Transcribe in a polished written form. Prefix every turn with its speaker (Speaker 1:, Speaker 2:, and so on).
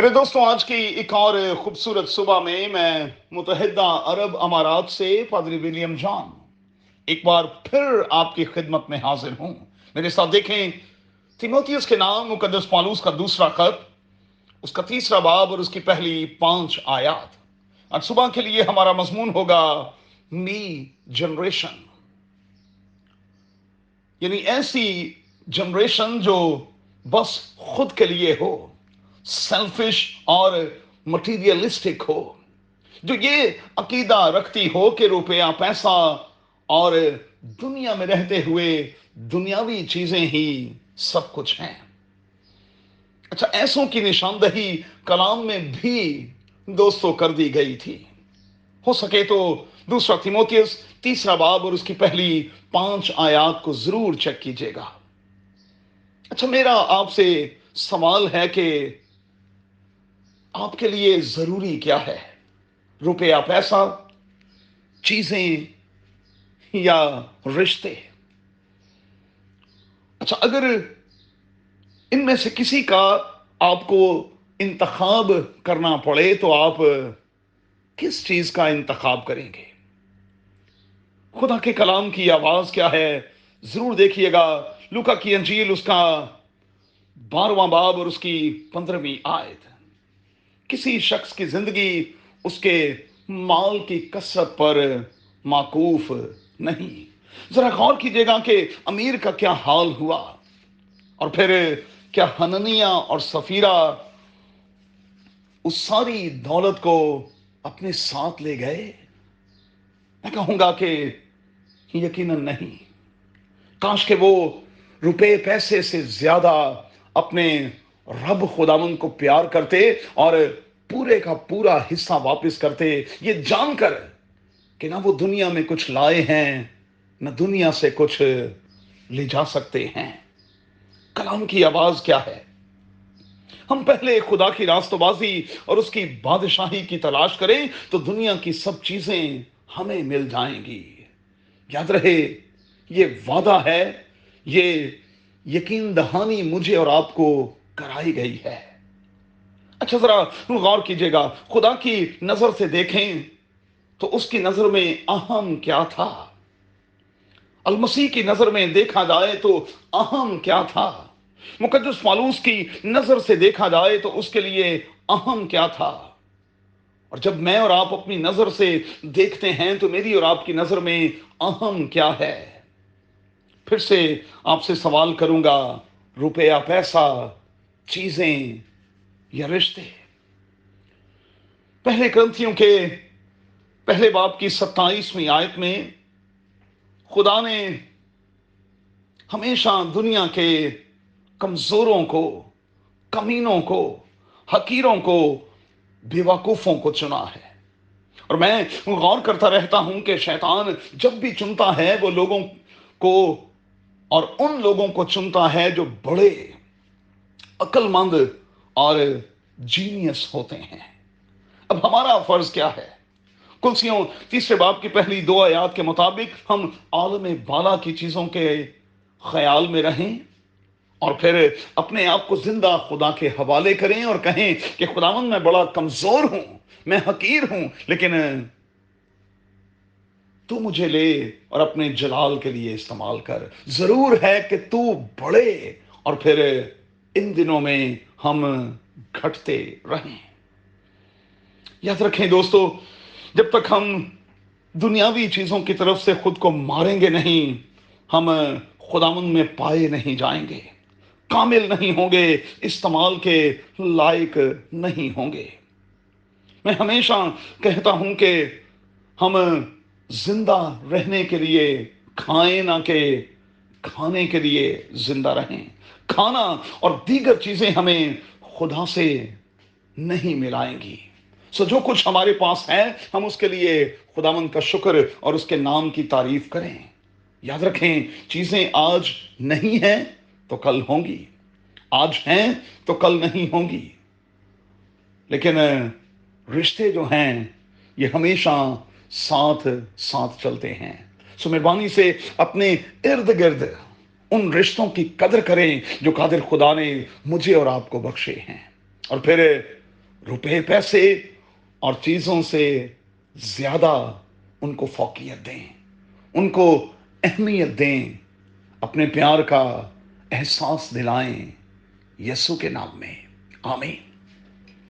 Speaker 1: मेरे दोस्तों, आज की एक और खूबसूरत सुबह में मैं मुतहदा अरब अमारात से पादरी विलियम जॉन एक बार फिर आपकी खिदमत में हाजिर हूं। मेरे साथ देखें तीमुथियुस के नाम मुकद्दस पौलुस का दूसरा खत, उसका तीसरा बाब और उसकी पहली 5 आयत। आज सुबह के लिए हमारा मजमून होगा मी जनरेशन, यानी ऐसी जनरेशन जो बस खुद के लिए हो, सेल्फिश और मटीरियलिस्टिक हो, जो ये अकीदा रखती हो कि रुपया पैसा और दुनिया में रहते हुए दुनियावी चीजें ही सब कुछ हैं। अच्छा, ऐसों की निशानदही कलाम में भी दोस्तों कर दी गई थी। हो सके तो दूसरा तीमुथियुस तीसरा बाब और उसकी पहली 5 आयत को जरूर चेक कीजिएगा। अच्छा, मेरा आपसे सवाल है कि आपके लिए जरूरी क्या है? रुपया पैसा, चीजें या रिश्ते? अच्छा, अगर इनमें से किसी का आपको इंतखाब करना पड़े तो आप किस चीज का इंतखाब करेंगे? खुदा के कलाम की आवाज क्या है, जरूर देखिएगा। लूका की अंजील उसका 12वां बाब और उसकी 15वीं आयत। किसी शख्स की जिंदगी उसके माल की कसरत पर माकूफ नहीं। जरा गौर कीजिएगा कि अमीर का क्या हाल हुआ, और फिर क्या हननिया और सफीरा उस सारी दौलत को अपने साथ ले गए? मैं कहूंगा कि यकीनन नहीं। काश के वो रुपए पैसे से ज्यादा अपने रब खुदावन को प्यार करते और पूरे का पूरा हिस्सा वापस करते, ये जानकर कि ना वो दुनिया में कुछ लाए हैं, ना दुनिया से कुछ ले जा सकते हैं। कलाम की आवाज क्या है? हम पहले खुदा की रास्तबाजी और उसकी बादशाही की तलाश करें तो दुनिया की सब चीजें हमें मिल जाएंगी। याद रहे, ये वादा है, ये यकीन दहानी मुझे और आपको कराई गई है। अच्छा, जरा गौर कीजिएगा, खुदा की नजर से देखें तो उसकी नजर में अहम क्या था? अल मसीह की नजर में देखा जाए तो अहम क्या था? मुकद्दस पौलुस की नजर से देखा जाए तो उसके लिए अहम क्या था? और जब मैं और आप अपनी नजर से देखते हैं तो मेरी और आपकी नजर में अहम क्या है? फिर से आपसे सवाल करूंगा, रुपया पैसा, चीजें या रिश्ते? पहले ग्रंथियों के पहले बाब की 27वीं आयत में खुदा ने हमेशा दुनिया के कमजोरों को, कमीनों को, हकीरों को, बेवकूफों को चुना है। और मैं गौर करता रहता हूं कि शैतान जब भी चुनता है वो लोगों को, और उन लोगों को चुनता है जो बड़े अक्लमंद और जीनियस होते हैं। अब हमारा फर्ज क्या है? कुलसियों तीसरे बाब की पहली 2 आयत के मुताबिक हम आलम बाला की चीजों के ख्याल में रहें और फिर अपने आप को जिंदा खुदा के हवाले करें और कहें कि खुदावन, मैं बड़ा कमजोर हूं, मैं हकीर हूं, लेकिन तू मुझे ले और अपने जलाल के लिए इस्तेमाल कर। जरूर है कि तू बढ़े और फिर इन दिनों में हम घटते रहें। याद रखें दोस्तों, जब तक हम दुनियावी चीजों की तरफ से खुद को मारेंगे नहीं, हम खुदावन में पाए नहीं जाएंगे, कामिल नहीं होंगे, इस्तेमाल के लायक नहीं होंगे। मैं हमेशा कहता हूं कि हम जिंदा रहने के लिए खाएं, ना कि खाने के लिए जिंदा रहें। खाना और दीगर चीजें हमें खुदा से नहीं मिलाएंगी। सो जो कुछ हमारे पास है, हम उसके लिए खुदावंद का शुक्र और उसके नाम की तारीफ करें। याद रखें, चीजें आज नहीं हैं तो कल होंगी, आज हैं तो कल नहीं होंगी, लेकिन रिश्ते जो हैं ये हमेशा साथ साथ चलते हैं। सो मेहरबानी से अपने इर्द गिर्द उन रिश्तों की कदर करें जो कादिर खुदा ने मुझे और आपको बख्शे हैं। और फिर روپے پیسے اور چیزوں سے زیادہ ان کو فوقیت دیں، ان کو اہمیت دیں، اپنے پیار کا احساس دلائیں، یسوع کے نام میں، آمین۔